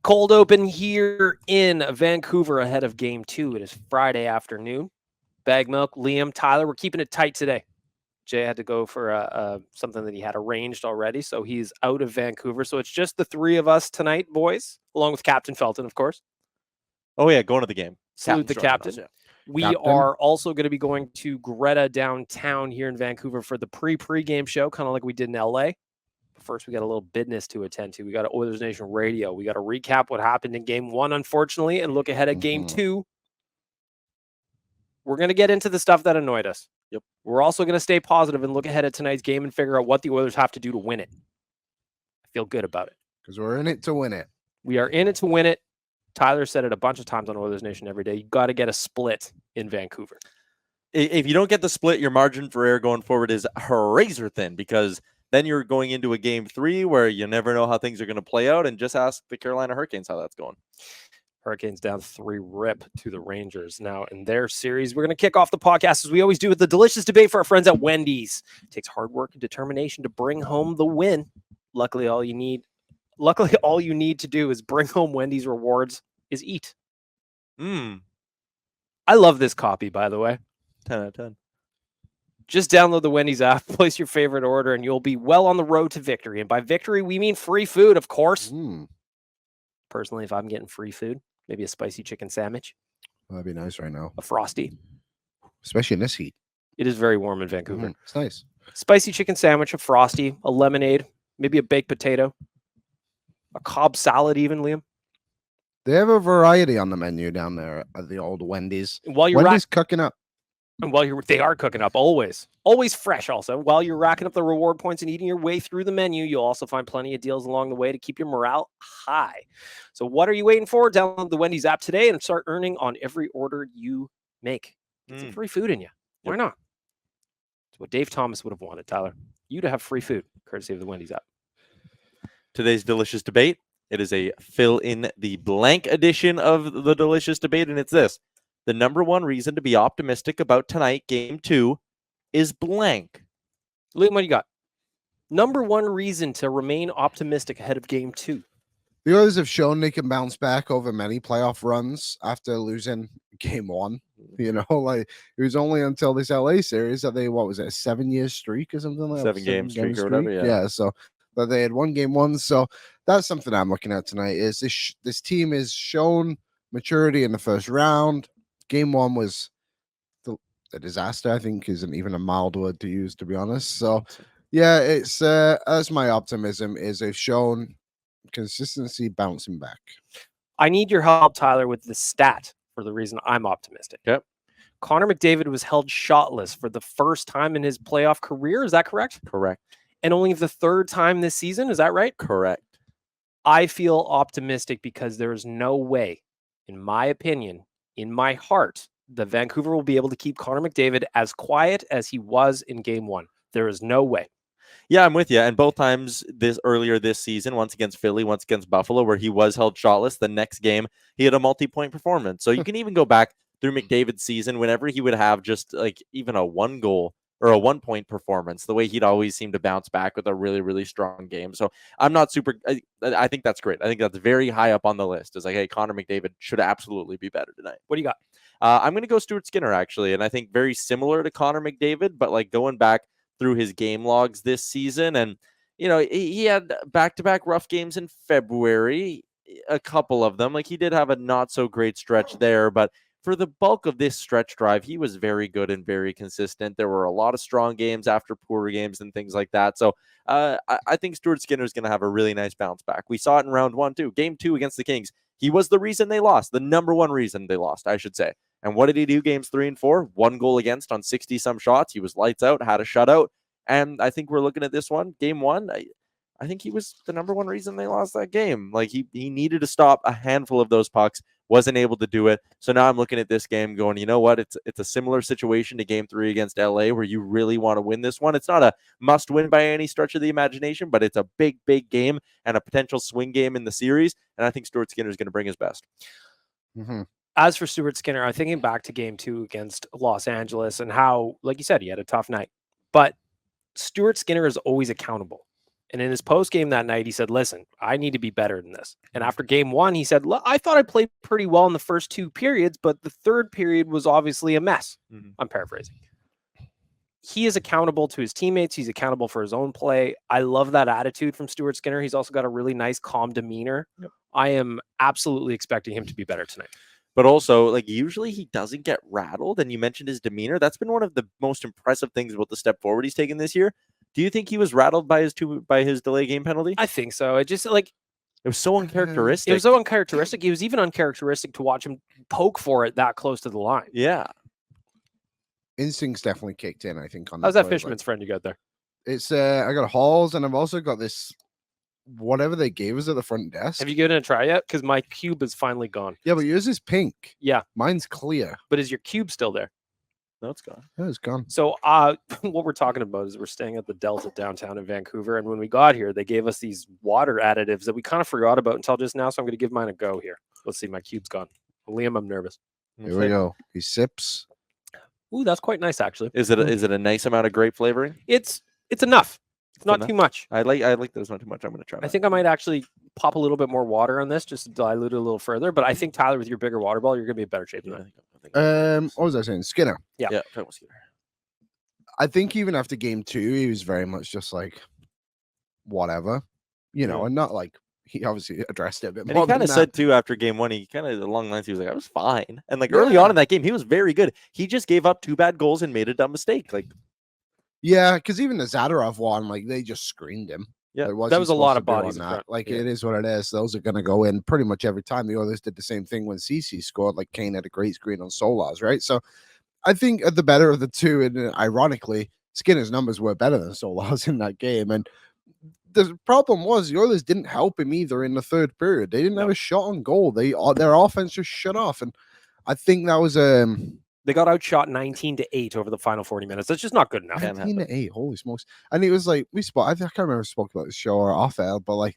Cold open here in Vancouver ahead of game 2. It is Friday afternoon. Bag Milk, Liam, Tyler, we're keeping it tight today. Jay had to go for something that he had arranged already, so he's out of Vancouver. So it's just the three of us tonight, boys, along with Captain Felton, of course. Oh, yeah, going to the game. Salute the captain. We are also going to be going to Greta downtown here in Vancouver for the pre-game show, kind of like we did in LA. But first, we got a little business to attend to. We got Oilersnation Radio. We got to recap what happened in game 1, unfortunately, and look ahead at game 2. We're going to get into the stuff that annoyed us. Yep. We're also going to stay positive and look ahead at tonight's game and figure out what the Oilers have to do to win it. I feel good about it. Because we're in it to win it. We are in it to win it. Tyler said it a bunch of times on Oilers Nation every day. You got to get a split in Vancouver. If you don't get the split, your margin for error going forward is razor thin, because then you're going into a game 3 where you never know how things are going to play out. And just ask the Carolina Hurricanes how that's going. Hurricanes down 3-rip to the Rangers now in their series. We're going to kick off the podcast as we always do with the delicious debate for our friends at Wendys. It takes hard work and determination to bring home the win. Luckily, all you need to do is bring home Wendys rewards is eat. I love this copy, by the way. 10 out of 10. Just download the Wendys app, place your favorite order, and you'll be well on the road to victory. And by victory, we mean free food, of course. Personally, if I'm getting free food, maybe a spicy chicken sandwich. That'd be nice right now. A Frosty. Especially in this heat. It is very warm in Vancouver. It's nice. Spicy chicken sandwich, a Frosty, a lemonade, maybe a baked potato, a Cobb salad even, Liam. They have a variety on the menu down there at the old Wendys. While you're Wendys cooking up. And they are cooking up always fresh. Also, while you're racking up the reward points and eating your way through the menu, you'll also find plenty of deals along the way to keep your morale high. So what are you waiting for? Download the Wendys app today and start earning on every order you make. Get some free food in you. Why not? It's what Dave Thomas would have wanted, Tyler. You to have free food, courtesy of the Wendys app. Today's delicious debate. It is a fill in the blank edition of the delicious debate, and it's this. The number one reason to be optimistic about tonight, game 2, is blank. Liam, what do you got? Number one reason to remain optimistic ahead of game 2. The Oilers have shown they can bounce back over many playoff runs after losing game 1. You know, like it was only until this LA series that they, what was it, a 7-year streak or something like that? 7-game streak or whatever, yeah. So that they had won game 1. So that's something I'm looking at tonight is this team has shown maturity in the first round. Game 1 was a disaster, I think isn't even a mild word to use, to be honest. So, yeah, it's as my optimism is they've shown consistency bouncing back. I need your help, Tyler, with the stat for the reason I'm optimistic. Yep. Connor McDavid was held shotless for the first time in his playoff career. Is that correct? Correct. And only the third time this season. Is that right? Correct. I feel optimistic because there is no way, in my opinion, in my heart, that Vancouver will be able to keep Connor McDavid as quiet as he was in game 1. There is no way. Yeah, I'm with you. And both times earlier this season, once against Philly, once against Buffalo, where he was held shotless, the next game, he had a multi-point performance. So you can even go back through McDavid's season, whenever he would have just like even a 1-goal or a 1-point performance, the way he'd always seem to bounce back with a really, really strong game. So I'm not super, I think that's great. I think that's very high up on the list. It's like, hey, Connor McDavid should absolutely be better tonight. What do you got? I'm going to go Stuart Skinner, actually. And I think very similar to Connor McDavid, but like going back through his game logs this season. And, you know, he had back-to-back rough games in February, a couple of them. Like he did have a not so great stretch there, but for the bulk of this stretch drive, he was very good and very consistent. There were a lot of strong games after poor games and things like that. So I think Stuart Skinner is going to have a really nice bounce back. We saw it in round 1, too. Game 2 against the Kings. He was the reason they lost, the number one reason they lost, I should say. And what did he do games 3 and 4? 1 goal against on 60-some shots. He was lights out, had a shutout. And I think we're looking at this one, game 1. I think he was the number one reason they lost that game. Like he needed to stop a handful of those pucks, wasn't able to do it. So now I'm looking at this game going, you know what? It's a similar situation to game 3 against LA where you really want to win this one. It's not a must win by any stretch of the imagination, but it's a big, big game and a potential swing game in the series. And I think Stuart Skinner is going to bring his best. Mm-hmm. As for Stuart Skinner, I'm thinking back to game 2 against Los Angeles and how, like you said, he had a tough night. But Stuart Skinner is always accountable. And in his post game that night, he said, listen, I need to be better than this. And after game one, he said, I thought I played pretty well in the first 2 periods, but the third period was obviously a mess. I'm paraphrasing. He is accountable to his teammates. He's accountable for his own play. I love that attitude from Stuart Skinner. He's also got a really nice, calm demeanor. Yep. I am absolutely expecting him to be better tonight. But also, like, usually he doesn't get rattled. And you mentioned his demeanor. That's been one of the most impressive things about the step forward he's taken this year. Do you think he was rattled by his delay game penalty? I think so. It just like it was so uncharacteristic. It was so uncharacteristic. He was even uncharacteristic to watch him poke for it that close to the line. Yeah. Instincts definitely kicked in, I think. On How's that fisherman's friend you got there? It's I got Halls, and I've also got this whatever they gave us at the front desk. Have you given it a try yet? Because my cube is finally gone. Yeah, but yours is pink. Yeah. Mine's clear. But is your cube still there? No, it's gone. Yeah, it's gone. So what we're talking about is we're staying at the Delta downtown in Vancouver. And when we got here, they gave us these water additives that we kind of forgot about until just now. So I'm going to give mine a go here. Let's see. My cube's gone. Liam, I'm nervous. Here we go. He sips. Ooh, that's quite nice, actually. Is it a nice amount of grape flavoring? It's enough. It's not too much. I like that it's not too much. I'm going to try that. I think I might actually pop a little bit more water on this just to dilute it a little further. But I think, Tyler, with your bigger water ball, you're going to be in better shape than that. What was I saying? Skinner. Yeah. Skinner. I think even after game 2, he was very much just like, whatever, and not like, he obviously addressed it a bit more. And he kind of said too after game 1, he kind of along the lines, he was like, I was fine. And like early on in that game, he was very good. He just gave up 2 bad goals and made a dumb mistake. Like, yeah, because even the Zadorov one, like they just screened him. Yeah, that was a lot of bodies. Like it is what it is. Those are going to go in pretty much every time. The Oilers did the same thing when Ceci scored. Like Kane had a great screen on Solar's, right? So I think at the better of the two, and ironically, Skinner's numbers were better than Solar's in that game. And the problem was the Oilers didn't help him either in the third period. They didn't have a shot on goal. Their offense just shut off, and I think that was they got outshot 19-8 over the final 40 minutes. That's just not good enough. 19-8, holy smokes! And it was like I can't remember if we spoke about the show or off air, but like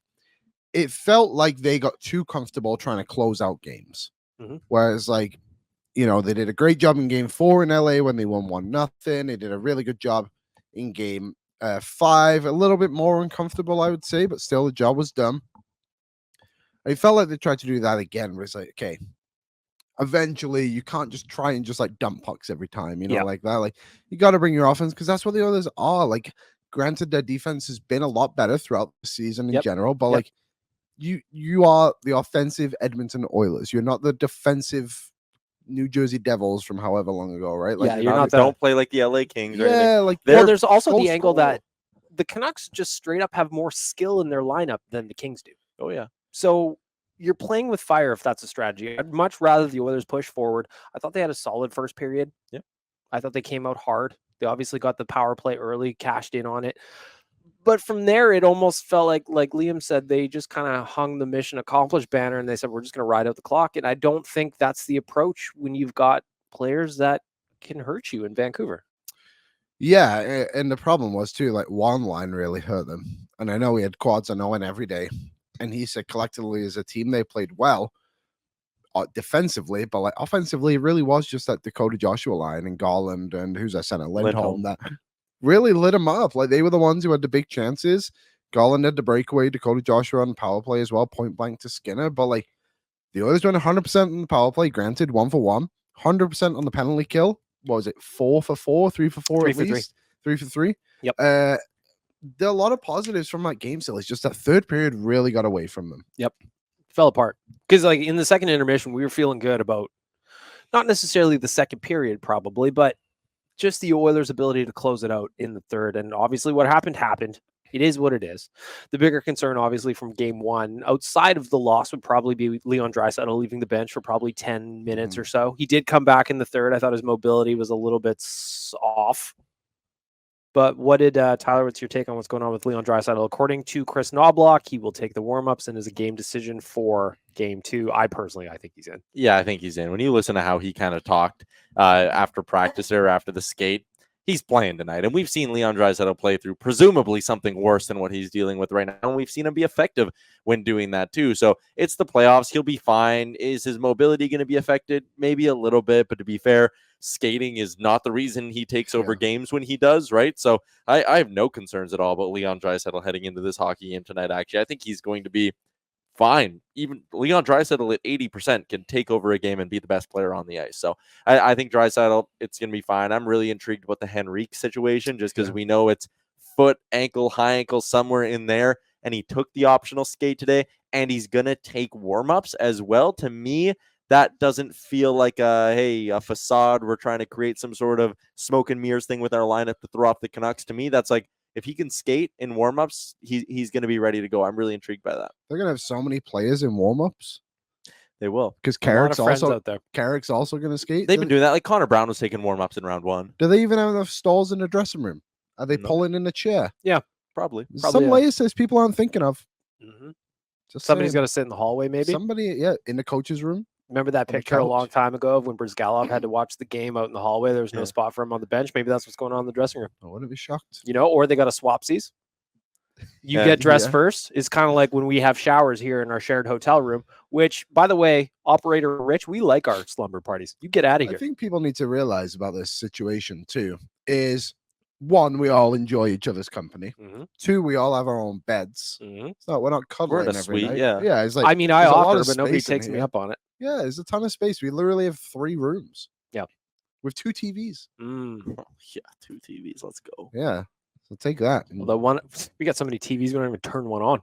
it felt like they got too comfortable trying to close out games. Whereas like they did a great job in game 4 in LA when they won 1-0. They did a really good job in game 5, a little bit more uncomfortable, I would say, but still the job was done. I felt like they tried to do that again, where it's like, okay, eventually you can't just try and just like dump pucks every time, like that. Like you got to bring your offense, because that's what the others are. Like, granted, their defense has been a lot better throughout the season in general, but like you are the offensive Edmonton Oilers. You're not the defensive New Jersey Devils from however long ago, right? Like, you're not don't play like the LA Kings. Or anything. Like there's also the angle that the Canucks just straight up have more skill in their lineup than the Kings do. Oh yeah. So you're playing with fire if that's a strategy. I'd much rather the Oilers push forward. I thought they had a solid first period. Yeah. I thought they came out hard. They obviously got the power play early, cashed in on it. But from there, it almost felt like Liam said, they just kind of hung the mission accomplished banner and they said, we're just going to ride out the clock. And I don't think that's the approach when you've got players that can hurt you in Vancouver. Yeah, and the problem was too, like one line really hurt them. And I know we had quads on Owen every day. And he said collectively as a team, they played well defensively, but like offensively, it really was just that Dakota Joshua line and Garland and who's that center, Lindholm, that really lit them up. Like they were the ones who had the big chances. Garland had the breakaway, Dakota Joshua on power play as well, point blank to Skinner. But like the Oilers went 100% on the power play, granted 1 for 1, 100% on the penalty kill. What was it? 4 for 4, 3 for 4 at least, 3 for 3. Yep. There are a lot of positives from that game still. It's just that third period really got away from them. Yep. Fell apart. Because like in the second intermission, we were feeling good about not necessarily the second period probably, but just the Oilers' ability to close it out in the third. And obviously what happened. It is what it is. The bigger concern, obviously, from game 1, outside of the loss, would probably be Leon Draisaitl leaving the bench for probably 10 minutes or so. He did come back in the third. I thought his mobility was a little bit off. But what did, Tyler, what's your take on what's going on with Leon Draisaitl? According to Chris Knobloch, he will take the warm-ups and is a game decision for game 2. I think he's in. Yeah, I think he's in. When you listen to how he kind of talked after practice or after the skate, he's playing tonight. And we've seen Leon Draisaitl play through presumably something worse than what he's dealing with right now. And we've seen him be effective when doing that too. So it's the playoffs. He'll be fine. Is his mobility going to be affected? Maybe a little bit, but to be fair, skating is not the reason he takes over games when he does, right? So I have no concerns at all about Leon Draisaitl heading into this hockey game tonight. Actually, I think he's going to be fine. Even Leon Draisaitl at 80% can take over a game and be the best player on the ice. So I think Draisaitl, it's going to be fine. I'm really intrigued about the Henrique situation just because we know it's foot, ankle, high ankle, somewhere in there. And he took the optional skate today, and he's going to take warm-ups as well. To me, that doesn't feel like a facade. We're trying to create some sort of smoke and mirrors thing with our lineup to throw off the Canucks. To me, that's like, if he can skate in warm-ups, he's going to be ready to go. I'm really intrigued by that. They're going to have so many players in warm-ups. They will. Because Carrick's also going to skate. They've been doing that. Like Connor Brown was taking warm-ups in round 1. Do they even have enough stalls in the dressing room? Are they pulling in a chair? Yeah, probably. Some layers there's people aren't thinking of. Mm-hmm. Just somebody's got to sit in the hallway, maybe. Somebody, in the coach's room. Remember that picture a long time ago of when Brzgalov had to watch the game out in the hallway? There was no spot for him on the bench. Maybe that's what's going on in the dressing room. I wouldn't be shocked. Or they got a swapsies. You get dressed first. It's kind of like when we have showers here in our shared hotel room, which, by the way, operator Rich, we like our slumber parties. You get out of here. I think people need to realize about this situation too is, one, we all enjoy each other's company. Mm-hmm. 2, we all have our own beds. Mm-hmm. So we're not cuddling every suite, night. Yeah, it's like, I mean, I offer, but nobody takes me up on it. Yeah, there's a ton of space. We literally have 3 rooms. Yeah. With 2 TVs. Oh, yeah, 2 TVs. Let's go. Yeah. So take that. Although we got so many TVs, we don't even turn one on.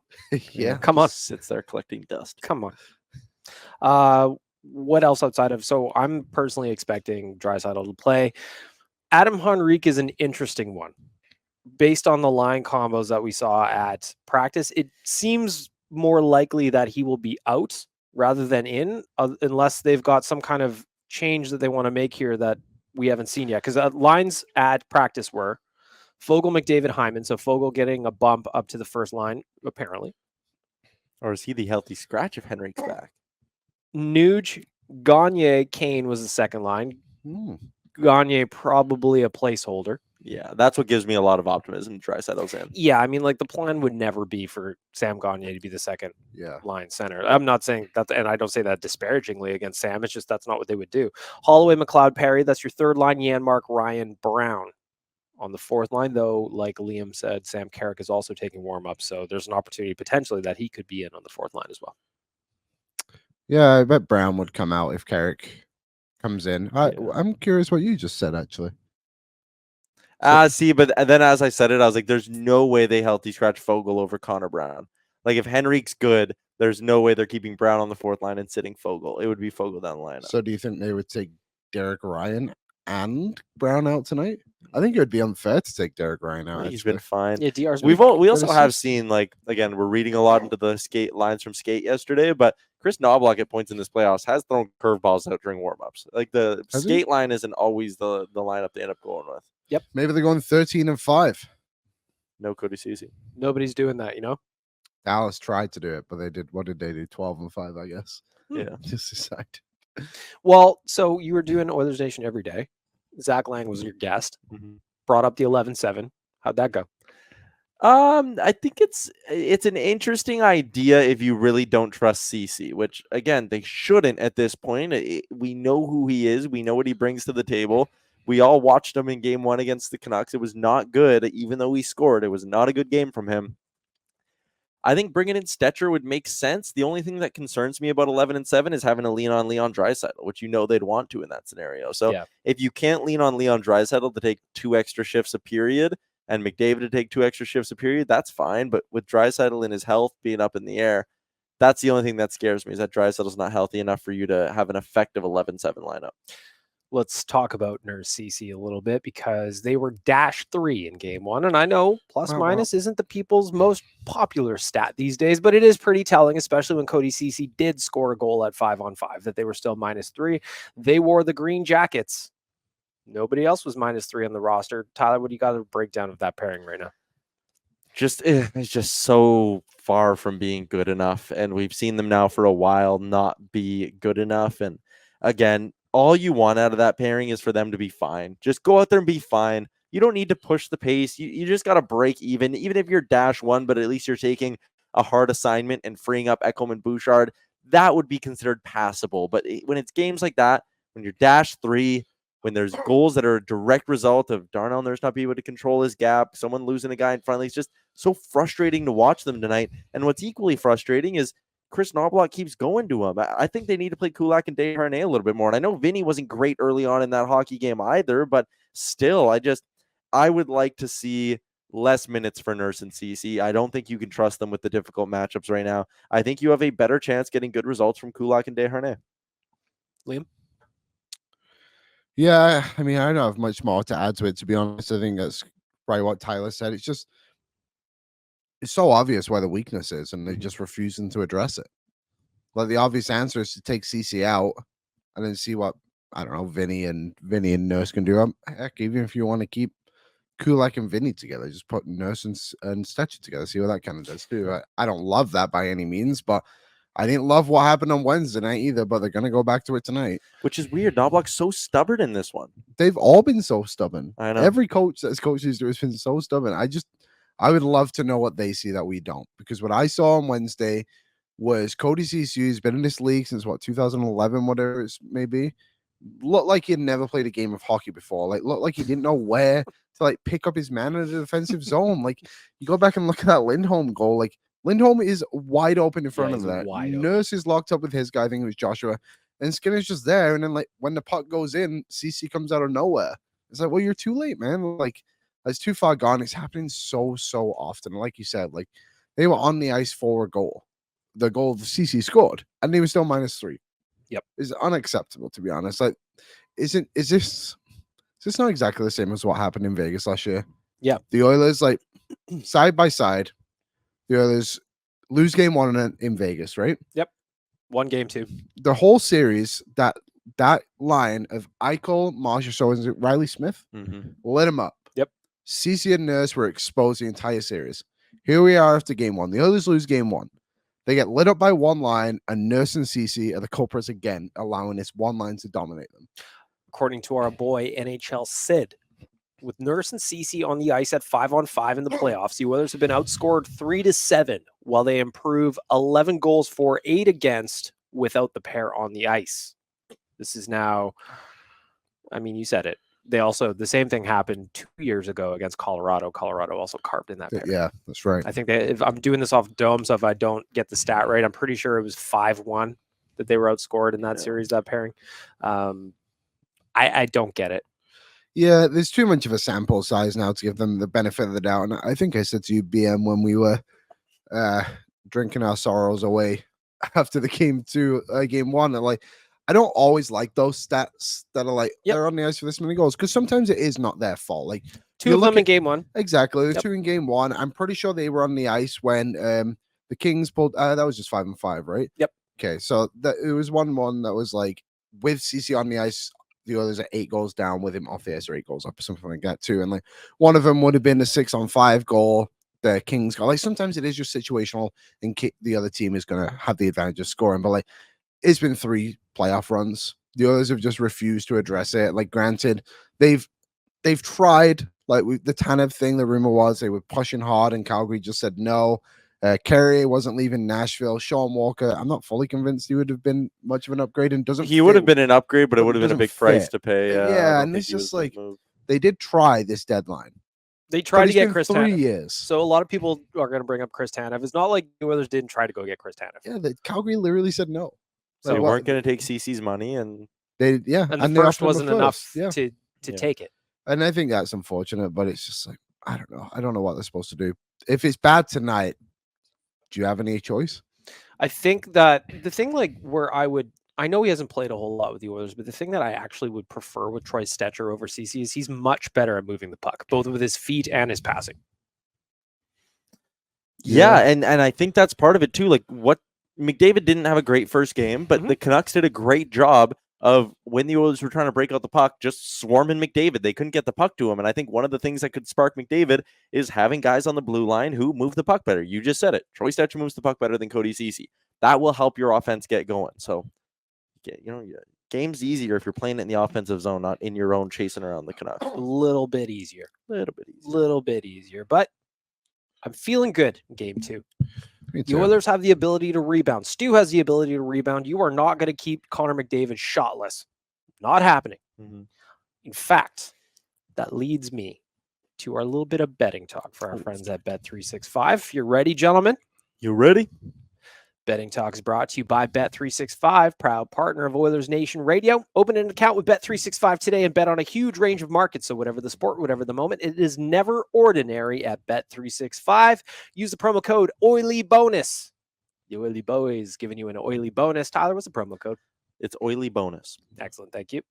Yeah. Come on. Sits there collecting dust. Come on. What else outside of... So I'm personally expecting Draisaitl to play. Adam Henrique is an interesting one. Based on the line combos that we saw at practice, it seems more likely that he will be out rather than in, unless they've got some kind of change that they want to make here that we haven't seen yet. Because lines at practice were Foegele, McDavid, Hyman. So Foegele getting a bump up to the first line, apparently. Or is he the healthy scratch if Henrique's back? Nuge, Gagne, Kane was the second line. Gagne probably a placeholder. Yeah, that's what gives me a lot of optimism. Draisaitl's in. Yeah, I mean, like the plan would never be for Sam Gagne to be the second line center. I'm not saying that, and I don't say that disparagingly against Sam. It's just that's not what they would do. Holloway, McLeod, Perry, that's your third line. Janmark, Ryan, Brown. On the fourth line, though, like Liam said, Sam Carrick is also taking warm-ups, so there's an opportunity potentially that he could be in on the fourth line as well. Yeah, I bet Brown would come out if Carrick comes in. I'm curious what you just said, actually. See, but then as I said it, I was like, there's no way they healthy scratch Foegele over Connor Brown. Like, if Henrique's good, there's no way they're keeping Brown on the fourth line and sitting Foegele. It would be Foegele down the lineup. So do you think they would take Derek Ryan and Brown out tonight? I think it would be unfair to take Derek Ryan out. He's been fine. Yeah, DR's we also have seen, like, again, we're reading a lot into the skate lines from skate yesterday, but Chris Knobloch at points in this playoffs has thrown curveballs out during warmups. Like, the skate line isn't always the lineup they end up going with. Yep. Maybe they're going 13-5. No Cody Ceci. Nobody's doing that, Dallas tried to do it, but they did. What did they do? 12-5, I guess. Yeah. Just decide. Well, so you were doing Oilers Nation every day. Zach Lang was your guest. Mm-hmm. Brought up the 11-7. How'd that go? I think it's an interesting idea if you really don't trust Ceci, which again they shouldn't at this point. We know who he is. We know what he brings to the table. We all watched him in game 1 against the Canucks. It was not good, even though he scored. It was not a good game from him. I think bringing in Stetcher would make sense. The only thing that concerns me about 11-7 is having to lean on Leon Draisaitl, which they'd want to in that scenario. So if you can't lean on Leon Draisaitl to take 2 extra shifts a period and McDavid to take 2 extra shifts a period, that's fine. But with Draisaitl and his health being up in the air, that's the only thing that scares me, is that Draisaitl's not healthy enough for you to have an effective 11-7 lineup. Let's talk about Nurse Ceci a little bit, because they were -3 in game 1. And I know plus minus isn't the people's most popular stat these days, but it is pretty telling, especially when Cody Ceci did score a goal at 5-on-5, that they were still -3. They wore the green jackets. Nobody else was -3 on the roster. Tyler, what do you got a breakdown of that pairing right now? It's just so far from being good enough. And we've seen them now for a while not be good enough. And again, all you want out of that pairing is for them to be fine. Just go out there and be fine. you don't need to push the pace. You just got to break even if you're -1, but at least you're taking a hard assignment and freeing up Ekholm and Bouchard. That would be considered passable. But when it's games like that, when you're -3, when there's goals that are a direct result of Darnell Nurse not being able to control his gap, someone losing a guy in front, it's just so frustrating to watch them tonight. And what's equally frustrating is Chris Knoblauch keeps going to him. I think they need to play Kulak and Desharnais a little bit more. And I know Vinny wasn't great early on in that hockey game either, but still, I would like to see less minutes for Nurse and Ceci. I don't think you can trust them with the difficult matchups right now. I think you have a better chance getting good results from Kulak and Desharnais. Liam? Yeah, I mean, I don't have much more to add to it, to be honest. I think that's probably what Tyler said. It's so obvious where the weakness is, and they're just refusing to address it. Like, the obvious answer is to take Ceci out and then see what, I don't know, Vinny and Nurse can do. Heck, even if you want to keep Kulak and Vinny together, just put Nurse and Stetcher together, see what that kind of does too. I don't love that by any means, but I didn't love what happened on Wednesday night either, but they're going to go back to it tonight. Which is weird. Knoblauch's so stubborn in this one. They've all been so stubborn. I know. Every coach that's coached these two has been so stubborn. I would love to know what they see that we don't, because what I saw on Wednesday was Cody Ceci, who's been in this league since 2011, whatever it may be. Looked like he had never played a game of hockey before. Like, looked like he didn't know where to like pick up his man in the defensive zone. Like, you go back and look at that Lindholm goal. Like, Lindholm is wide open in front of that. Nurse is locked up with his guy. I think it was Joshua. And Skinner's just there. And then, like, when the puck goes in, Ceci comes out of nowhere. It's like, well, you're too late, man. Like, it's too far gone. It's happening so often. Like you said, like, they were on the ice for a goal. The goal the Ceci scored, and they were still -3. Yep. Is unacceptable, to be honest. Like, is this not exactly the same as what happened in Vegas last year? Yeah. The Oilers, like, side by side, the Oilers lose game 1 in Vegas, right? Yep. 1 game 2. The whole series, that line of Eichel, Marchessault, and Riley Smith lit him up. Yep. Ceci and Nurse were exposed the entire series. Here we are after game 1. The Oilers lose game 1. They get lit up by one line, and Nurse and Ceci are the culprits again, allowing this one line to dominate them. According to our boy NHL Sid, with Nurse and Ceci on the ice at 5-on-5 in the playoffs, the Oilers have been outscored 3-7, while they improve 11 goals for, 8 against, without the pair on the ice. This is now, I mean, you said it. The same thing happened 2 years ago against Colorado. Colorado also carved in that pair. Yeah, that's right. I think that if I'm doing this off dome, so if I don't get the stat right, I'm pretty sure it was 5-1 that they were outscored in that series, that pairing. I don't get it. Yeah, there's too much of a sample size now to give them the benefit of the doubt. And I think I said to you, BM, when we were drinking our sorrows away after the game 1, that, like, I don't always like those stats that are like, they're on the ice for this many goals, because sometimes it is not their fault. Like, 2 of them in game 1. Exactly. The 2 in game 1. I'm pretty sure they were on the ice when the Kings pulled, that was just 5-5, right? Yep. Okay, so it was 1-1 that was like, with Ceci on the ice, the others are 8 goals down, with him off the ice or 8 goals up or something like that too. And like, one of them would have been a 6-on-5 goal. The Kings got, like, sometimes it is just situational, and the other team is going to have the advantage of scoring. But like, it's been 3 playoff runs. The others have just refused to address it. Like, granted, they've tried, like, the Tanev thing. The rumor was they were pushing hard, and Calgary just said no. Carrier wasn't leaving Nashville. Sean Walker, I'm not fully convinced he would have been much of an upgrade, and doesn't. He would have been an upgrade, but it would have been a big price to pay. Yeah, and it's just like, they did try this deadline. They tried to get Chris 3 Tanev. years. So a lot of people are going to bring up Chris Tanev. It's not like the Oilers didn't try to go get Chris Tanev. Yeah, Calgary literally said no. So they weren't going to take Ceci's money, and and the first wasn't enough to take it. And I think that's unfortunate, but it's just like, I don't know. I don't know what they're supposed to do. If it's bad tonight, do you have any choice? I think that the thing, like, where I know he hasn't played a whole lot with the Oilers, but the thing that I actually would prefer with Troy Stecher over Ceci is he's much better at moving the puck, both with his feet and his passing. Yeah, and I think that's part of it too. Like, what McDavid didn't have a great first game, but the Canucks did a great job of, when the Oilers were trying to break out the puck, just swarming McDavid. They couldn't get the puck to him. And I think one of the things that could spark McDavid is having guys on the blue line who move the puck better. You just said it. Troy Stecher moves the puck better than Cody Ceci. That will help your offense get going. So, you game's easier if you're playing it in the offensive zone, not in your own chasing around the Canucks. A little bit easier. Little bit easier. But I'm feeling good in game 2. Me The too. Oilers have the ability to rebound. Stu has the ability to rebound. You are not going to keep Connor McDavid shotless. Not happening. Mm-hmm. In fact, that leads me to our little bit of betting talk for our friends at Bet365. If you're ready, gentlemen. You ready? Betting Talk is brought to you by Bet365, proud partner of Oilersnation Radio. Open an account with Bet365 today and bet on a huge range of markets. So whatever the sport, whatever the moment, it is never ordinary at Bet365. Use the promo code OILYBONUS. The Oily Boys giving you an oily bonus. Tyler, what's the promo code? It's Oily Bonus. Excellent. Thank you.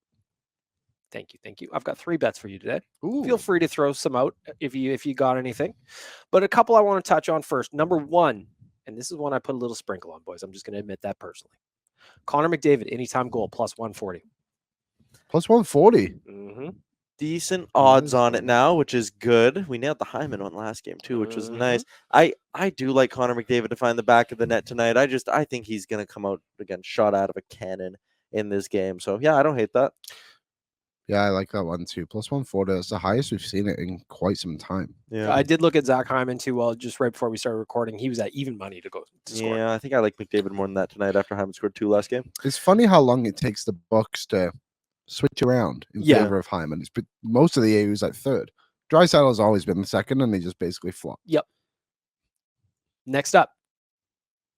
Thank you. I've got 3 bets for you today. Ooh. Feel free to throw some out if you got anything. But a couple I want to touch on first. Number 1. And this is one I put a little sprinkle on, boys. I'm just going to admit that personally. Connor McDavid, anytime goal, plus 140. Plus 140. Mm-hmm. Decent odds on it now, which is good. We nailed the Hyman one last game too, which was nice. I do like Connor McDavid to find the back of the net tonight. I think he's going to come out again shot out of a cannon in this game. So yeah, I don't hate that. Yeah, I like that one too. Plus 140. That's the highest we've seen it in quite some time. Yeah, I did look at Zach Hyman too. Well, just right before we started recording, he was at even money to score. Yeah, I think I like McDavid more than that tonight after Hyman scored 2 last game. It's funny how long it takes the Bucks to switch around in favor of Hyman. It's been, most of the year he was like third. Draisaitl has always been the second, and they just basically flop. Yep. Next up,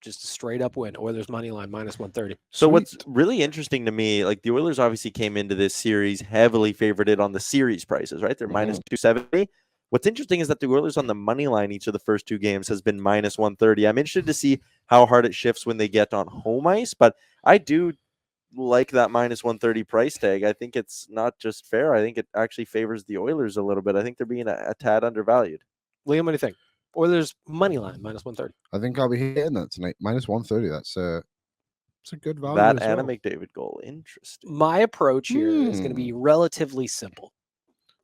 just a straight up win. Oilers money line minus 130. So what's really interesting to me, like the Oilers obviously came into this series heavily favorited on the series prices, right? They're minus 270. What's interesting is that the Oilers on the money line each of the first 2 games has been minus 130. I'm interested to see how hard it shifts when they get on home ice, but I do like that minus 130 price tag. I think it's not just fair. I think it actually favors the Oilers a little bit. I think they're being a tad undervalued. Liam, what do you think? Oilers money line minus 130. I think I'll be hitting that tonight. Minus 130. That's a good value. That as and a well. McDavid goal. Interesting. My approach here is going to be relatively simple.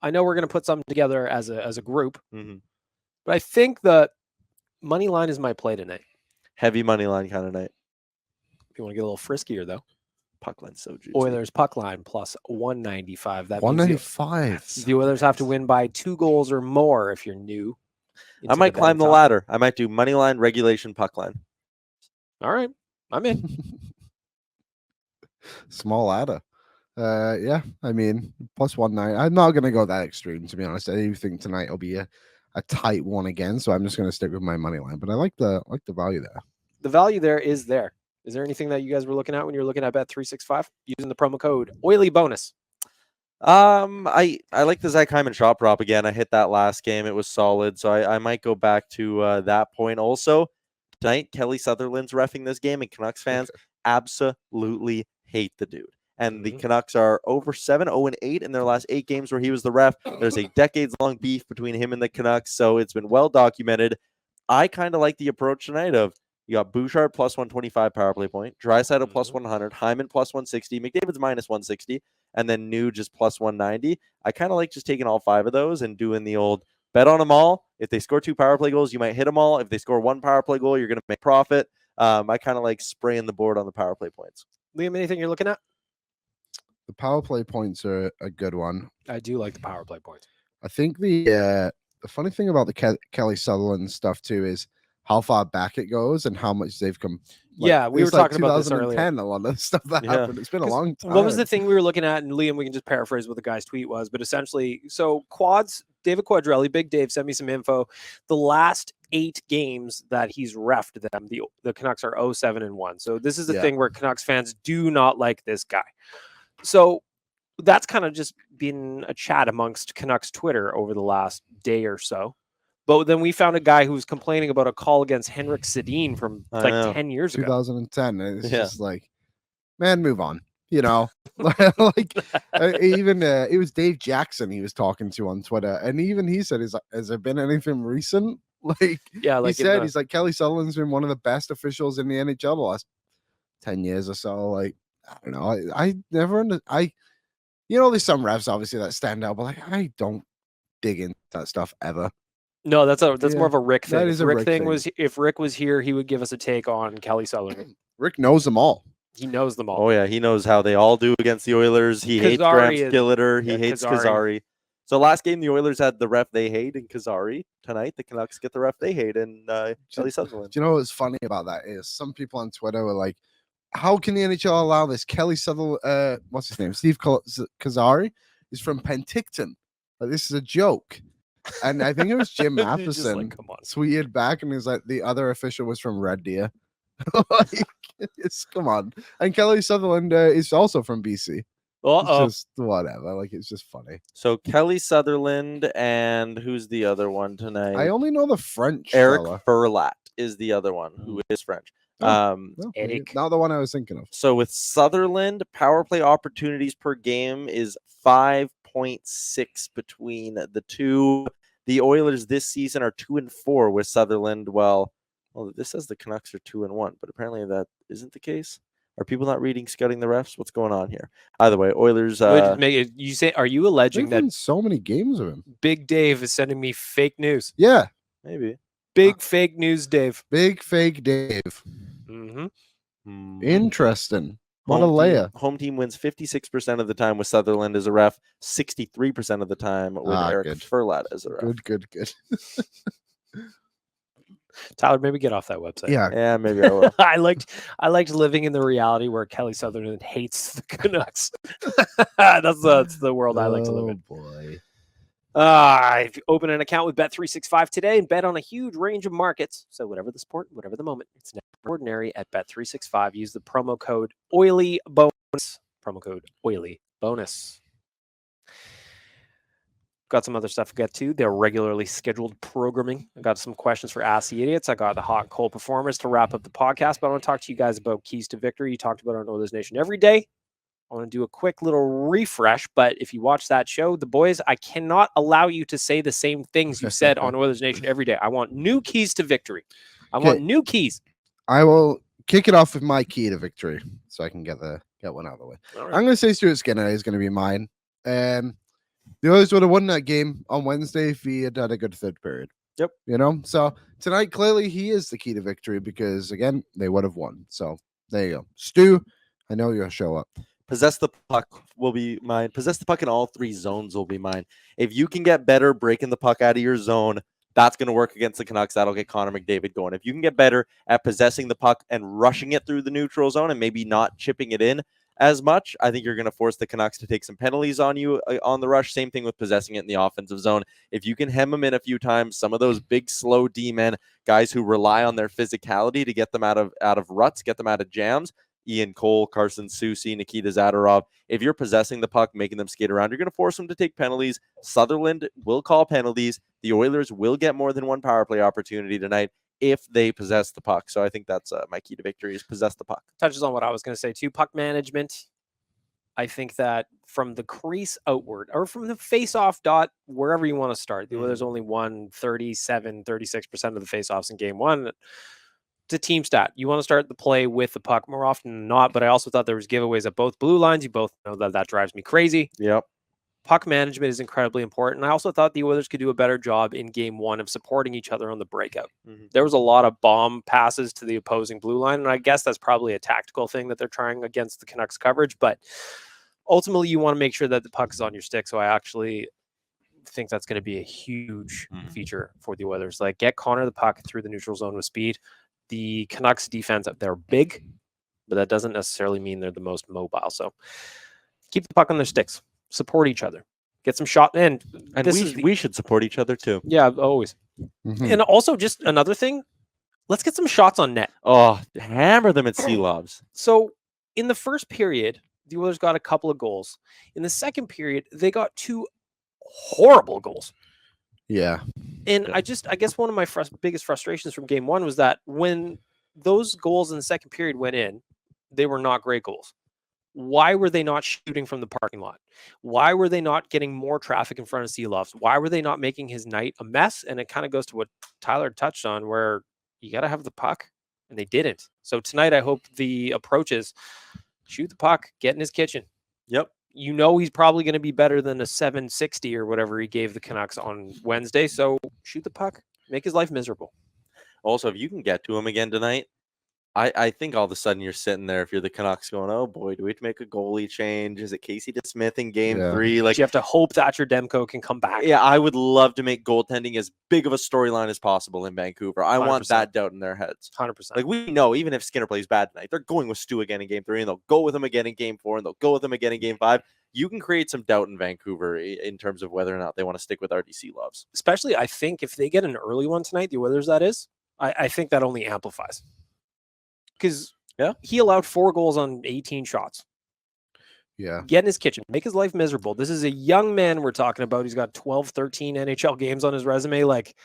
I know we're going to put something together as a group, but I think the money line is my play tonight. Heavy money line kind of night. If you want to get a little friskier, though, puck line so juicy. Oilers puck line plus 195. That 195. the Oilers have to win by 2 goals or more if you're new. I might climb the ladder. I might do money line, regulation, puck line. All right, I'm in. Small ladder. Yeah, I mean, plus 190. I'm not going to go that extreme, to be honest. I do think tonight will be a tight one again, so I'm just going to stick with my money line. But I like the value there. The value there is there. Is there anything that you guys were looking at when you were looking at Bet365 using the promo code Oily Bonus? I like the Zach Hyman shot prop again. I hit that last game. It was solid. So I might go back to that point also. Tonight, Kelly Sutherland's reffing this game, and Canucks fans absolutely hate the dude. And the Canucks are over 7-0-8 in their last 8 games where he was the ref. There's a decades-long beef between him and the Canucks, so it's been well documented. I kind of like the approach tonight of you got Bouchard plus 125 power play point, Draisaitl plus 100, Hyman plus 160, McDavid's minus 160, and then Nuge just plus 190. I kind of like just taking all 5 of those and doing the old bet on them all. If they score 2 power play goals, you might hit them all. If they score 1 power play goal, you're going to make profit. I kind of like spraying the board on the power play points. Liam, anything you're looking at? The power play points are a good one. I do like the power play points. I think the funny thing about the Kelly Sutherland stuff too is how far back it goes and how much they've come. Like, we were talking about this earlier. 2010, a lot of stuff that happened. It's been a long time. What was the thing we were looking at? And Liam, we can just paraphrase what the guy's tweet was, but essentially, so quads, David Quadrelli, Big Dave, sent me some info. The last 8 games that he's reffed them, the Canucks are 0-7-1. So this is the thing where Canucks fans do not like this guy. So that's kind of just been a chat amongst Canucks Twitter over the last day or so. But then we found a guy who was complaining about a call against Henrik Sedin from 10 years ago. 2010. It's just like, man, move on. You know, like even it was Dave Jackson he was talking to on Twitter, and even he said, "Has there been anything recent?" Like, he said, he's like, Kelly Sutherland's been one of the best officials in the NHL the last 10 years or so. Like, I don't know. I never, you know, there's some refs obviously that stand out, but like, I don't dig into that stuff ever. No, that's more of a Rick thing. That is a Rick thing. If Rick was here, he would give us a take on Kelly Sutherland. Rick knows them all. He knows them all. Oh yeah, he knows how they all do against the Oilers. He hates Graham Skilleter. He hates Kazari. So last game, the Oilers had the ref they hate in Kazari. Tonight, the Canucks get the ref they hate in Kelly Sutherland. Do you know what's funny about that is some people on Twitter were like, how can the NHL allow this? Kelly Sutherland, what's his name? Steve Kazari is from Penticton. Like, this is a joke. And I think it was Jim Matheson tweeted back and he's like, the other official was from Red Deer. Like, come on. And Kelly Sutherland is also from BC. It's just whatever. Like, it's just funny. So Kelly Sutherland and who's the other one tonight? I only know the French. Eric fella. Furlat is the other one who is French. Eric. Not the one I was thinking of. So with Sutherland, power play opportunities per game is 5.6 between the two. The Oilers this season are 2-4 with Sutherland. Well, this says the Canucks are 2-1, but apparently that isn't the case. Are people not reading Scouting the Refs? What's going on here? Either way, Oilers. You say? Are you alleging that so many games of him? Big Dave is sending me fake news? Yeah, maybe. Big fake news, Dave. Big fake Dave. Interesting. What a layer. Home team wins 56% of the time with Sutherland as a ref, 63% of the time with Eric Furlat as a ref. Good. Tyler, maybe get off that website. Yeah, maybe I will. I liked living in the reality where Kelly Sutherland hates the Canucks. That's the world I like to live in. Oh boy. If you open an account with Bet365 today and bet on a huge range of markets, so whatever the sport, whatever the moment, it's never ordinary at Bet365. Use the promo code Oily Bonus. Promo code Oily Bonus. Got some other stuff to get to. They're regularly scheduled programming. I got some questions for Ask the Idiots. I got the hot and cold performers to wrap up the podcast, but I want to talk to you guys about keys to victory. You talked about it on Oilers Nation every day. I want to do a quick little refresh, but if you watch that show, the boys, I cannot allow you to say the same things you said on Oilers Nation every day. I want new keys to victory. I want new keys. I will kick it off with my key to victory so I can get one out of the way. Right. I'm going to say Stuart Skinner is going to be mine. The Oilers would have won that game on Wednesday if he had a good third period. Yep. So tonight, clearly, he is the key to victory because, again, they would have won. So there you go. Stu, I know you'll show up. Possess the puck will be mine. Possess the puck in all three zones will be mine. If you can get better breaking the puck out of your zone, that's going to work against the Canucks. That'll get Connor McDavid going. If you can get better at possessing the puck and rushing it through the neutral zone and maybe not chipping it in as much, I think you're going to force the Canucks to take some penalties on you on the rush. Same thing with possessing it in the offensive zone. If you can hem them in a few times, some of those big, slow D-men, guys who rely on their physicality to get them out of ruts, get them out of jams, Ian Cole, Carson Soucy, Nikita Zadorov. If you're possessing the puck, making them skate around, you're going to force them to take penalties. Sutherland will call penalties. The Oilers will get more than one power play opportunity tonight if they possess the puck. So I think that's my key to victory is possess the puck. Touches on what I was going to say too. Puck management. I think that from the crease outward or from the face-off dot, wherever you want to start, the Oilers only won 36% of the face-offs in game one. It's a team stat. You want to start the play with the puck more often than not, but I also thought there was giveaways at both blue lines. You both know that drives me crazy. Yep. Puck management is incredibly important. I also thought the Oilers could do a better job in game one of supporting each other on the breakout. There was a lot of bomb passes to the opposing blue line, and I guess that's probably a tactical thing that they're trying against the Canucks coverage, but ultimately you want to make sure that the puck is on your stick, so I actually think that's going to be a huge feature for the Oilers. Like, get Connor the puck through the neutral zone with speed. The Canucks defense, they're big, but that doesn't necessarily mean they're the most mobile. So keep the puck on their sticks. Support each other. Get some shot in. And we should support each other too. Yeah, always. And also, just another thing, let's get some shots on net. Oh, hammer them at Seelovs. So in the first period, the Oilers got a couple of goals. In the second period, they got two horrible goals. Yeah. And I guess one of my biggest frustrations from game one was that when those goals in the second period went in, they were not great goals. Why were they not shooting from the parking lot? Why were they not getting more traffic in front of Seelovs? Why were they not making his night a mess? And it kind of goes to what Tyler touched on, where you got to have the puck, and they didn't. So tonight, I hope the approach is shoot the puck, get in his kitchen. Yep. You know he's probably going to be better than a 760 or whatever he gave the Canucks on Wednesday. So shoot the puck, make his life miserable. Also, if you can get to him again tonight, I think all of a sudden you're sitting there, if you're the Canucks, going, oh boy, do we have to make a goalie change? Is it Casey DeSmith in game 3? Like, you have to hope Thatcher Demko can come back. Yeah, I would love to make goaltending as big of a storyline as possible in Vancouver. I 100%. want that doubt in their heads. 100%. Like, we know, even if Skinner plays bad tonight, they're going with Stu again in game 3, and they'll go with him again in game 4, and they'll go with him again in game 5. You can create some doubt in Vancouver in terms of whether or not they want to stick with RDC Loves. Especially, I think, if they get an early one tonight, the Oilers, that is, I think that only amplifies. Because he allowed 4 goals on 18 shots. Yeah. Get in his kitchen. Make his life miserable. This is a young man we're talking about. He's got 12, 13 NHL games on his resume. Like,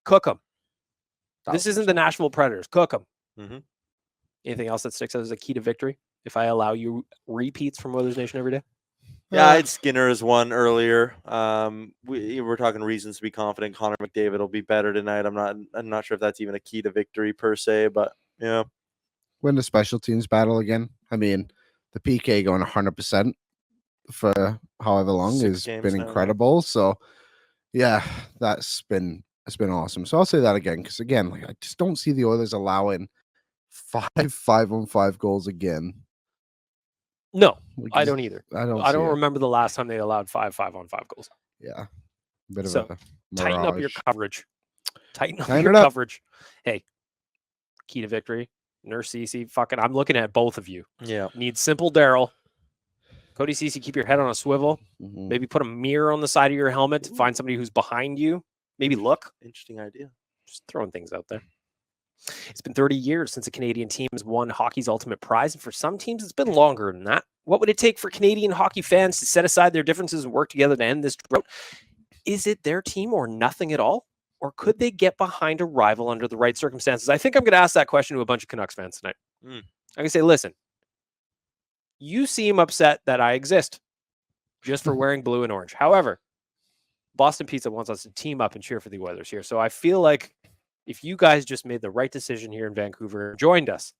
cook him. This isn't the Nashville Predators. Cook them. Mm-hmm. Anything else that sticks out as a key to victory? If I allow you repeats from Oilersnation every day? Yeah, I had Skinner as one earlier. We're talking reasons to be confident. Connor McDavid will be better tonight. I'm not sure if that's even a key to victory per se, but yeah. Win the special teams battle again. I mean, the PK going 100% for however long has been incredible. So yeah, it's been awesome. So I'll say that again, because again, like, I just don't see the Oilers allowing 5 5-on-5 goals again. No, I don't either. I don't remember the last time they allowed 5 5-on-5 goals. Yeah. Bit of so a tighten up your coverage. Tighten up your coverage. Hey, key to victory. Nurse Ceci, fucking, I'm looking at both of you. Yeah. Need simple Daryl. Cody Ceci, keep your head on a swivel. Mm-hmm. Maybe put a mirror on the side of your helmet to find somebody who's behind you. Maybe look. Interesting idea. Just throwing things out there. It's been 30 years since a Canadian team has won hockey's ultimate prize, and for some teams, it's been longer than that. What would it take for Canadian hockey fans to set aside their differences and work together to end this drought? Is it their team or nothing at all? Or could they get behind a rival under the right circumstances? I think I'm going to ask that question to a bunch of Canucks fans tonight. I'm going to say, listen, you seem upset that I exist just for wearing blue and orange. However, Boston Pizza wants us to team up and cheer for the Oilers here. So I feel like if you guys just made the right decision here in Vancouver and joined us,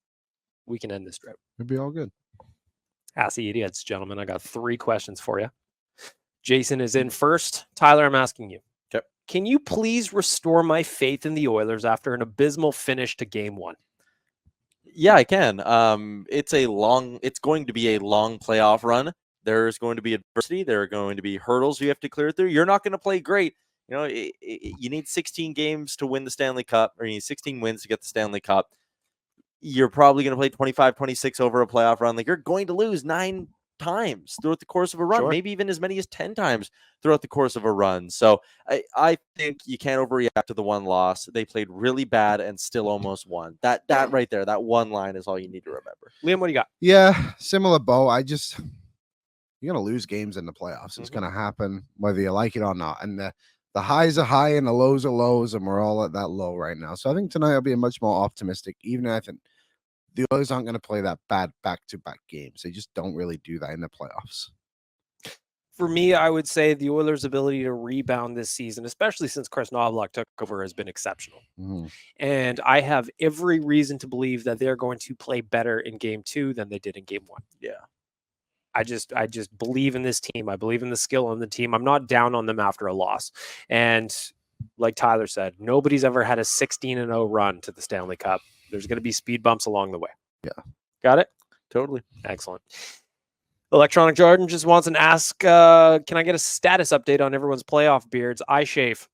we can end this drought. It'd be all good. Ask the idiots, gentlemen. I got 3 questions for you. Jason is in first. Tyler, I'm asking you. Okay. Can you please restore my faith in the Oilers after an abysmal finish to game 1? Yeah, I can. It's going to be a long playoff run. There's going to be adversity. There are going to be hurdles you have to clear through. You're not going to play great. You know, you need 16 games to win the Stanley Cup, or you need 16 wins to get the Stanley Cup. You're probably going to play 25, 26 over a playoff run. Like, you're going to lose 9 times throughout the course of a run, maybe even as many as 10 times throughout the course of a run. So I think you can't overreact to the one loss. They played really bad and still almost won. That right there, that one line is all you need to remember. Liam, what do you got? Yeah, similar bow. You're going to lose games in the playoffs. It's going to happen whether you like it or not. And the highs are high and the lows are lows, and we're all at that low right now. So I think tonight will be a much more optimistic, even I think the Oilers aren't going to play that bad back-to-back games. They just don't really do that in the playoffs. For me, I would say the Oilers' ability to rebound this season, especially since Chris Knoblauch took over, has been exceptional. And I have every reason to believe that they're going to play better in game 2 than they did in game 1. Yeah. I just believe in this team. I believe in the skill on the team. I'm not down on them after a loss. And like Tyler said, nobody's ever had a 16-0 run to the Stanley Cup. There's going to be speed bumps along the way. Yeah. Got it? Totally. Excellent. Electronic Jordan just wants to ask, can I get a status update on everyone's playoff beards? I shave.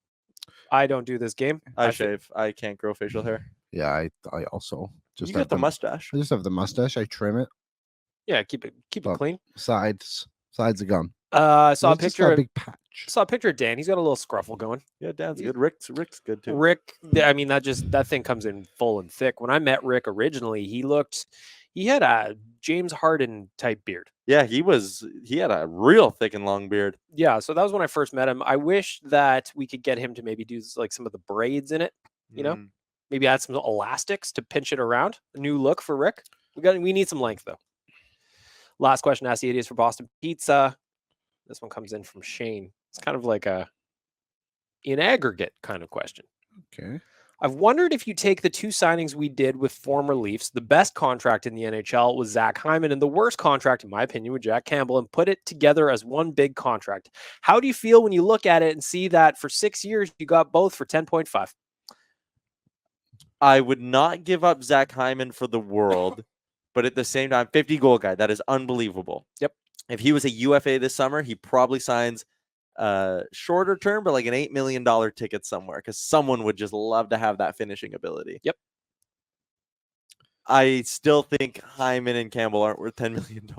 I don't do this game. I shave. I can't grow facial hair. Yeah, I also just you got the mustache. I just have the mustache. I trim it. Yeah, keep it clean. Sides are gone. Saw a picture of big patch. Saw a picture of Dan. He's got a little scruffle going. Yeah, Dan's good. Rick's good too. Rick, I mean, that thing comes in full and thick. When I met Rick originally, he had a James Harden type beard. Yeah, he had a real thick and long beard. Yeah, so that was when I first met him. I wish that we could get him to maybe do like some of the braids in it, you know? Maybe add some elastics to pinch it around. A new look for Rick. We need some length though. Last question, ask the idiots for Boston Pizza. This one comes in from Shane. It's kind of like a in aggregate kind of question. Okay. I've wondered if you take the 2 signings we did with former Leafs, the best contract in the NHL was Zach Hyman, and the worst contract, in my opinion, with Jack Campbell, and put it together as one big contract. How do you feel when you look at it and see that for 6 years, you got both for 10.5? I would not give up Zach Hyman for the world, but at the same time, 50-goal guy, that is unbelievable. Yep. If he was a UFA this summer, he probably signs shorter term, but like an $8 million ticket somewhere, because someone would just love to have that finishing ability. Yep. I still think Hyman and Campbell aren't worth $10 million.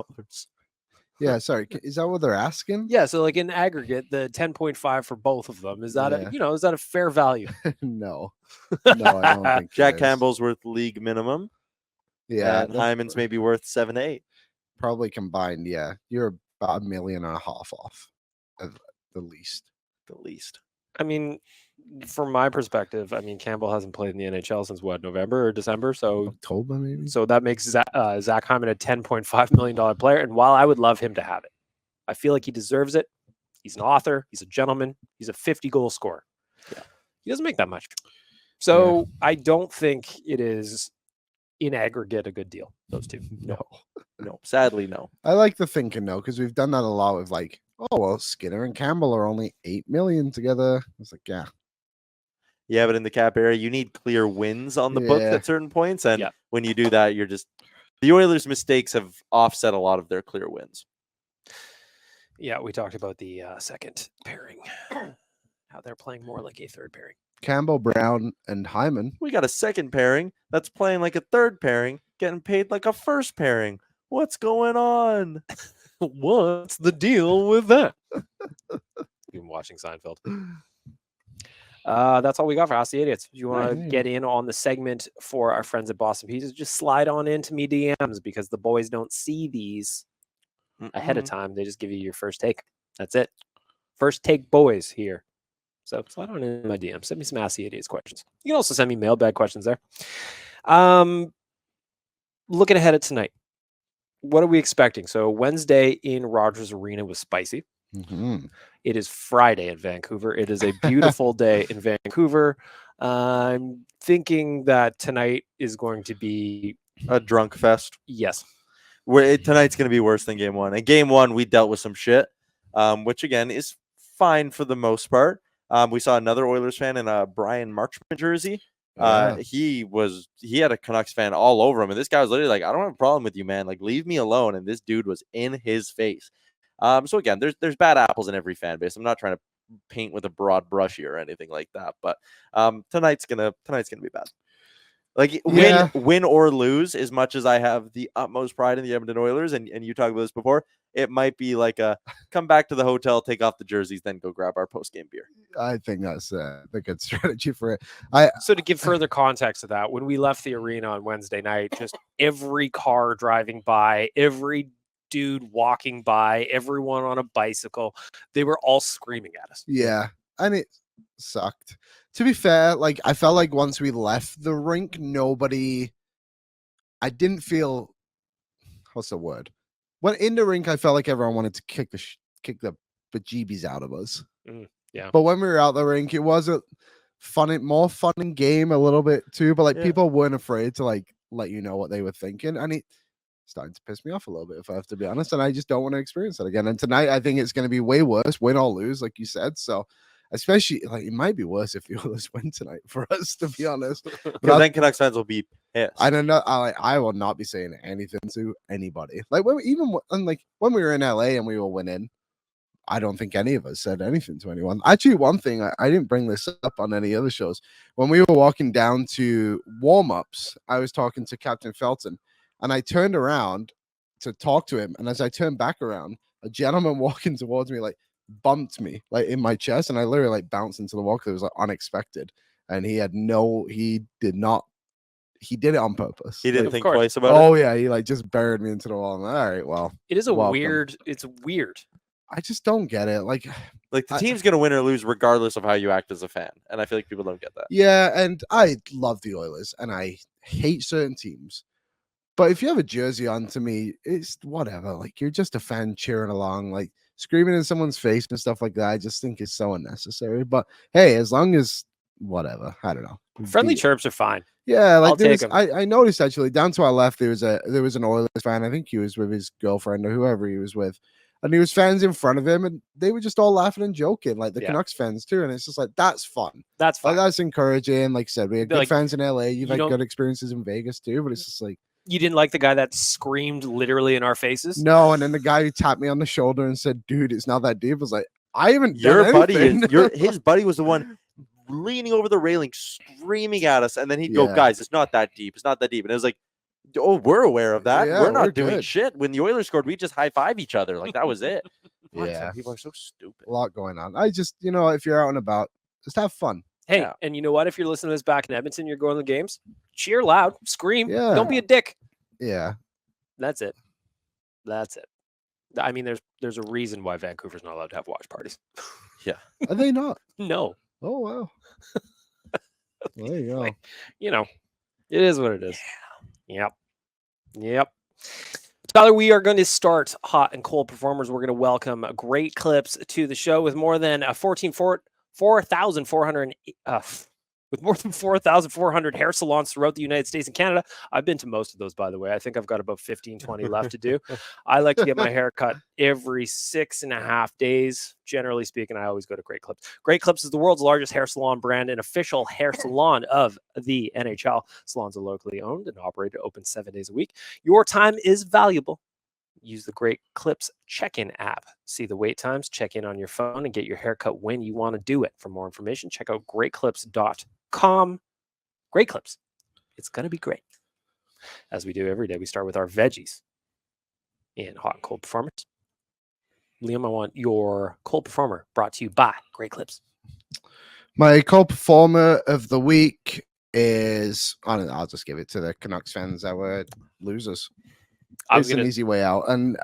Yeah, sorry. Is that what they're asking? Yeah, so like in aggregate, the 10.5 for both of them, is that Yeah. is that a fair value? No. No, I don't think Jack it is. Campbell's worth league minimum. Yeah, And Hyman's maybe worth 7 to 8. probably combined. Yeah, you're about $1.5 million off at the least. The least. I mean, from my perspective, I mean, Campbell hasn't played in the NHL since what, November or December? So October, maybe. So that makes Zach Hyman a $10.5 million player. And while I would love him to have it, I feel like he deserves it. He's an author. He's a gentleman. He's a 50-goal scorer. Yeah. He doesn't make that much. So I don't think it is in aggregate a good deal, those two. No. No, sadly, no. I like the thinking though, because we've done that a lot with like, oh well, Skinner and Campbell are only $8 million together. It's like, yeah. Yeah, but in the cap area, you need clear wins on the book Yeah. at certain points. And Yeah. when you do that, the Oilers' mistakes have offset a lot of their clear wins. Yeah, we talked about the second pairing, how they're playing more like a third pairing. Campbell, Brown, and Hyman. We got a second pairing that's playing like a third pairing, getting paid like a first pairing. What's going on? What's the deal with that? You've been watching Seinfeld. That's all we got for Ask the Idiots. If you want to get in on the segment for our friends at Boston Pizzas, just slide on into me DMs, because the boys don't see these ahead of time. They just give you your first take. That's it. First take boys here. So slide on in my DM. Send me some Ask the Idiots questions. You can also send me mailbag questions there. Looking ahead at tonight, what are we expecting? So Wednesday in Rogers Arena was spicy. Mm-hmm. It is Friday in Vancouver. It is a beautiful day in Vancouver. I'm thinking that tonight is going to be a drunk fest. Yes. Tonight's going to be worse than game one. In game one, we dealt with some shit, which again is fine for the most part. We saw another Oilers fan in a Brian Marchment jersey. He had a Canucks fan all over him, and this guy was literally like, I don't have a problem with you, man. Like, leave me alone. And this dude was in his face. So again, there's bad apples in every fan base. I'm not trying to paint with a broad brush here or anything like that, but tonight's gonna be bad. Like, win or lose, as much as I have the utmost pride in the Edmonton Oilers, and you talked about this before, it might be like a come back to the hotel, take off the jerseys, then go grab our post-game beer. I think that's the good strategy for it. So to give further context to that, when we left the arena on Wednesday night, just every car driving by, every dude walking by, everyone on a bicycle, they were all screaming at us. Yeah, and it sucked. To be fair, like, I felt like once we left the rink, I didn't feel, what's the word? When in the rink, I felt like everyone wanted to kick the bejeebies out of us. Yeah. But when we were out the rink, it was more fun in game a little bit too. But like, people weren't afraid to like let you know what they were thinking, and it's starting to piss me off a little bit, if I have to be honest. And I just don't want to experience that again. And tonight, I think it's going to be way worse, win or lose, like you said. So, especially, like, it might be worse if the Oilers win tonight for us, to be honest. But then Canucks fans will be pissed. I don't know. I will not be saying anything to anybody. Like, when we were in LA and we were winning, I don't think any of us said anything to anyone. Actually, one thing, I didn't bring this up on any other shows. When we were walking down to warm-ups, I was talking to Captain Felton, and I turned around to talk to him. And as I turned back around, a gentleman walking towards me, like, bumped me like in my chest, and I literally like bounced into the wall because it was like unexpected. And he did it on purpose. He didn't Of think course. twice about it. Oh yeah, he like just buried me into the wall. I'm like, all right, well, It is welcome. It's weird. I just don't get it. Like the team's gonna win or lose regardless of how you act as a fan, and I feel like people don't get that. Yeah, and I love the Oilers, and I hate certain teams. But if you have a jersey on, to me, it's whatever. Like, you're just a fan cheering along, like screaming in someone's face and stuff like that. I just think it's so unnecessary. But hey, as long as whatever, I don't know. Friendly chirps are fine. Yeah, like I'll take 'em. I noticed actually down to our left there was an Oilers fan. I think he was with his girlfriend or whoever he was with. And he was fans in front of him, and they were just all laughing and joking, like the Yeah. Canucks fans too. And it's just like, that's fun. That's fine. Like, that's encouraging. Like I said, we had good Like, fans in LA. You've you had don't- good experiences in Vegas too, but it's just like, You didn't like the guy that screamed literally in our faces? no. And then the guy who tapped me on the shoulder and said, dude, it's not that deep. I was like, I haven't Your done buddy anything. is his buddy was the one leaning over the railing, screaming at us, and then he'd go, Yeah. "Guys, it's not that deep. It's not that deep." And it was like, "Oh, we're aware of that. Yeah, we're not we're doing good." shit." When the Oilers scored, we just high five each other. Like that was it. Fuck, Yeah. some people are so stupid. A lot going on. I just, if you're out and about, just have fun. Hey, Yeah. and you know what? If you're listening to this back in Edmonton, you're going to the games, cheer loud, scream. Yeah. Don't be a dick. Yeah. That's it. That's it. I mean, there's a reason why Vancouver's not allowed to have watch parties. Are they not? No. Oh, wow. Well, there you go. Like, it is what it is. Yep. Tyler, we are going to start hot and cold performers. We're going to welcome great clips to the show with more than 4,400 hair salons throughout the United States and Canada. I've been to most of those, by the way. I think I've got about 15, 20 left to do. I like to get my hair cut every 6.5 days. Generally speaking, I always go to Great Clips. Great Clips is the world's largest hair salon brand and official hair salon of the NHL. Salons are locally owned and operated, open 7 days a week. Your time is valuable. Use the Great Clips check-in app. See the wait times, check in on your phone, and get your haircut when you want to do it. For more information, check out greatclips.com. Great Clips. It's going to be great. As we do every day, we start with our veggies in hot and cold performance. Liam, I want your cold performer brought to you by Great Clips. My cold performer of the week is, I don't know, I'll just give it to the Canucks fans that were losers. It's an easy way out. And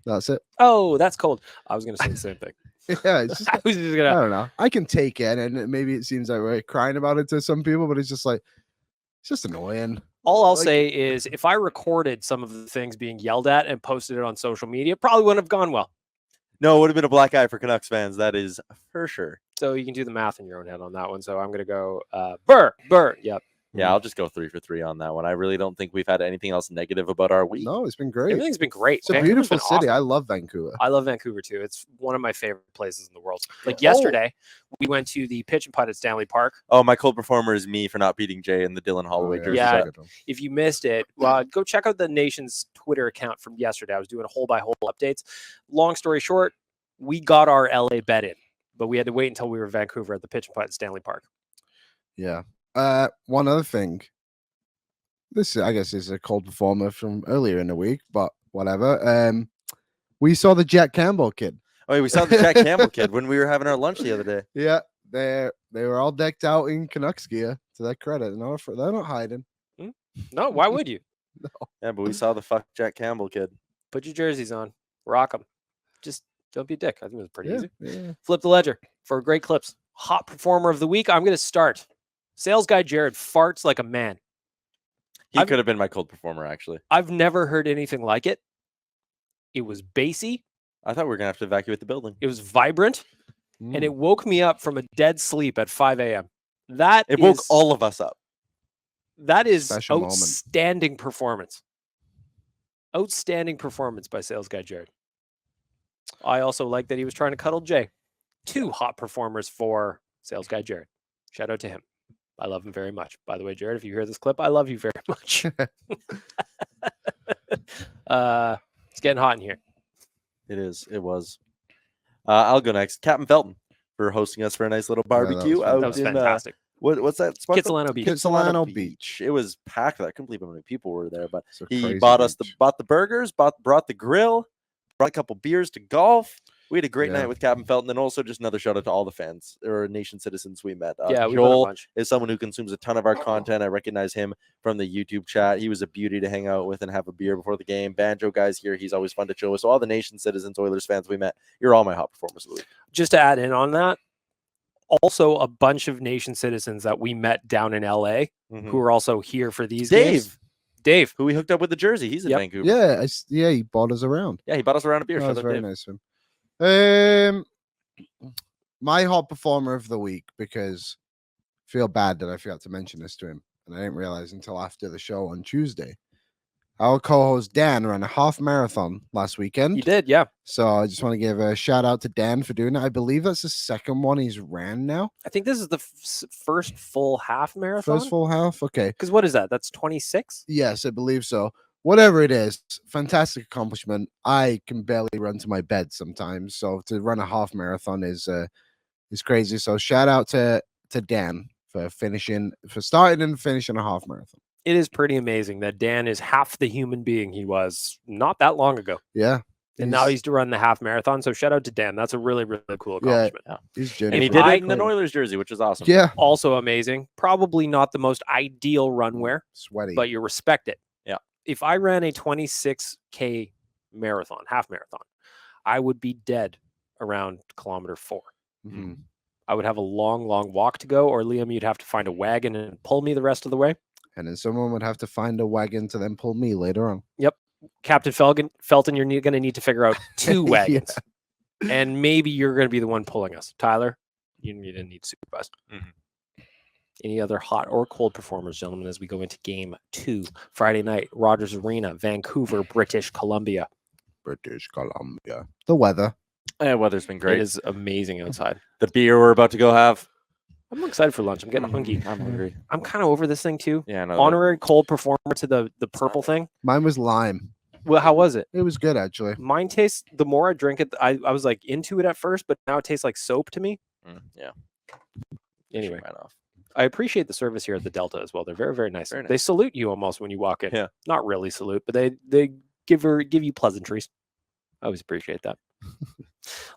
that's it. Oh, that's cold. I was going to say the same thing. Yeah, it's just, I was just I going to. don't know. I can take it, and maybe it seems like we're crying about it to some people, but it's just like, it's just annoying. All I'll Like- say is if I recorded some of the things being yelled at and posted it on social media, probably wouldn't have gone well. No, it would have been a black eye for Canucks fans. That is for sure. So you can do the math in your own head on that one. So I'm going to go Burr. Yep. Yeah, I'll just go 3 for 3 on that one. I really don't think we've had anything else negative about our week. No, it's been great. Everything's been great. It's a Vancouver's beautiful been city. awesome. I love Vancouver. I love Vancouver too. It's one of my favorite places in the world. Like yesterday, we went to the pitch and putt at Stanley Park. Oh, my cold performer is me for not beating Jay in the Dylan Holloway jersey. Yeah. set. If you missed it, go check out the Nation's Twitter account from yesterday. I was doing hole by hole updates. Long story short, we got our LA bet in, but we had to wait until we were in Vancouver at the pitch and putt at Stanley Park. Yeah. One other thing. This, I guess, is a cold performer from earlier in the week, but whatever. We saw the Jack Campbell kid. Oh, yeah, we saw the Jack Campbell kid when we were having our lunch the other day. Yeah, they were all decked out in Canucks gear. To their credit, they're not hiding. No, why would you? Yeah, but we saw the fuck Jack Campbell kid. Put your jerseys on. Rock them. Just don't be a dick. I think it was pretty easy. Yeah. Flip the ledger for great clips. Hot performer of the week. I'm going to start. Sales guy Jared farts like a man. He could have been my cold performer, actually. I've never heard anything like it. It was bassy. I thought we were going to have to evacuate the building. It was vibrant. And it woke me up from a dead sleep at 5 a.m. It woke all of us up. That is Special moment. outstanding performance. Outstanding performance by sales guy Jared. I also like that he was trying to cuddle Jay. 2 hot performers for sales guy Jared. Shout out to him. I love him very much. By the way, Jared, if you hear this clip, I love you very much. It's getting hot in here. It is. It was. I'll go next. Captain Felton for hosting us for a nice little barbecue. that That was in, fantastic. what's that spot? Kitsilano Beach. Kitsilano Beach. It was packed. I couldn't believe how many people were there. But It's a he crazy bought beach. the burgers, brought the grill, brought a couple beers to golf. We had a great Yeah. night with Captain Felton, and also just another shout out to all the fans or nation citizens we met. Yeah, we met a Joel bunch. is someone who consumes a ton of our content. I recognize him from the YouTube chat. He was a beauty to hang out with and have a beer before the game. Banjo guy's here. He's always fun to chill with. So all the nation citizens, Oilers fans we met, you're all my hot performers of the week. Just to add in on that, also a bunch of nation citizens that we met down in LA who are also here for these games. Dave, who we hooked up with the jersey. He's in Yep. Vancouver. Yeah, he bought us around. Yeah, he bought us around a beer. That Shout was out very Dave. nice of him. My hot performer of the week, because I feel bad that I forgot to mention this to him, and I didn't realize until after the show on Tuesday. Our co-host Dan ran a half marathon last weekend. You did, yeah. So I just want to give a shout out to Dan for doing it. I believe that's the second one he's ran now. I think this is the first full half marathon. First full half? Okay. Because what is that? That's 26? Yes, I believe so. Whatever it is, fantastic accomplishment. I can barely run to my bed sometimes. So to run a half marathon is crazy. So shout out to Dan for starting and finishing a half marathon. It is pretty amazing that Dan is half the human being he was not that long ago. Yeah. And now he's to run the half marathon. So shout out to Dan. That's a really, really cool accomplishment. Yeah. He's and he did it in an Oilers jersey, which is awesome. Yeah. Also amazing. Probably not the most ideal run wear. Sweaty. But you respect it. Yeah. If I ran a 26K marathon, half marathon, I would be dead around kilometer 4. Mm-hmm. I would have a long, long walk to go, or Liam, you'd have to find a wagon and pull me the rest of the way. And then someone would have to find a wagon to then pull me later on. Yep. Captain Felton, you're going to need to figure out 2 wagons. Yeah. And maybe you're going to be the one pulling us. Tyler, you're going to need supervised. Mm-hmm. Any other hot or cold performers, gentlemen, as we go into game 2, Friday night, Rogers Arena, Vancouver, British Columbia. The weather. Yeah, weather's been great. It is amazing outside. The beer we're about to go have. I'm excited for lunch. I'm getting hungry. I'm hungry. I'm kind of over this thing too. Yeah, no, honorary cold performer to the purple thing. Mine was lime. Well, how was it? It was good actually. Mine tastes. The more I drink it, I was like into it at first, but now it tastes like soap to me. Yeah. Anyway, I appreciate the service here at the Delta as well. They're very, very nice. They salute you almost when you walk in. Yeah. Not really salute, but they give you pleasantries. I always appreciate that.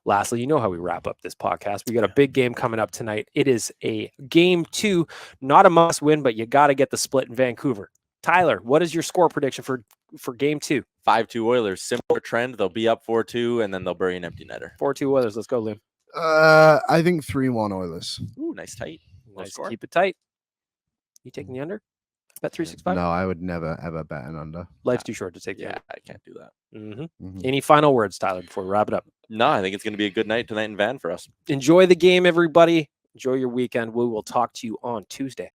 Lastly, you know how we wrap up this podcast. We got a big game coming up tonight. It is a game 2, not a must win, but you got to get the split in Vancouver. Tyler, what is your score prediction for game 2? 5-2 Oilers. Similar trend. They'll be up 4-2, and then they'll bury an empty netter. 4-2 Oilers. Let's go, Liam. I think 3-1 Oilers. Ooh, nice tight. Nice. Keep it tight. You taking the under? Bet 365? No, I would never ever bet an under. Life's too short to take. Yeah, I can't do that. Any final words, Tyler, before we wrap it up? No, I think it's going to be a good night tonight in Van for us. Enjoy the game, everybody. Enjoy your weekend. We will talk to you on Tuesday.